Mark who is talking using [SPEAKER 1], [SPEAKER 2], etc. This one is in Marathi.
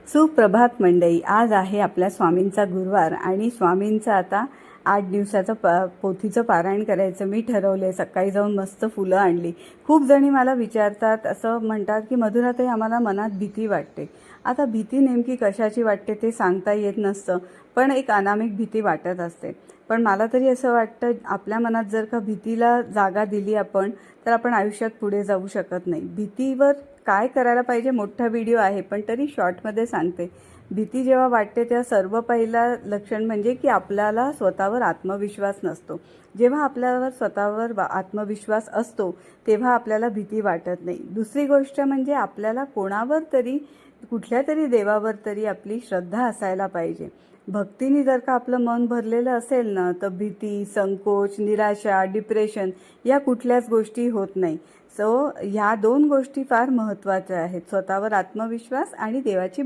[SPEAKER 1] सुप्रभात मंडळी. आज आहे आपल्या स्वामींचा गुरुवार आणि स्वामींचा आता 8 दिवसाचं पोथीचं पारायण करायचं मी ठरवले. सकाळी जाऊन मस्त फुलं आणली. खूप जणी मला विचारतात, असं म्हणतात की मधुराताई आम्हाला मनात भीती वाटते. आता भीती नेमकी कशाची वाटते ते सांगता येत नसतं, पण एक अनामिक भीती वाटत असते. पण मला तरी असं वाटतं, आपल्या मनात जर का भीतीला जागा दिली आपण, तर आपण आयुष्यात पुढे जाऊ शकत नाही. भीतीवर काय करायला पाहिजे मोठा व्हिडिओ आहे, पण तरी शॉर्टमध्ये सांगते. भीती जेव्हा वाटते तेव्हा सर्व पहिला लक्षण म्हणजे की आपल्याला स्वतःवर आत्मविश्वास नसतो. जेव्हा आपल्यावर स्वतःवर आत्मविश्वास असतो तेव्हा आपल्याला भीती वाटत नाही. दुसरी गोष्ट म्हणजे आपल्याला कोणावर तरी, कुठल्या तरी देवावर तरी आपली श्रद्धा असायला पाहिजे. भक्तीने जर का आपलं मन भरलेलं असेल ना, तर भीती, संकोच, निराशा, डिप्रेशन या कुठल्याच गोष्टी होत नाही. सो ह्या 2 गोष्टी फार महत्त्वाच्या आहेत, स्वतःवर आत्मविश्वास आणि देवाची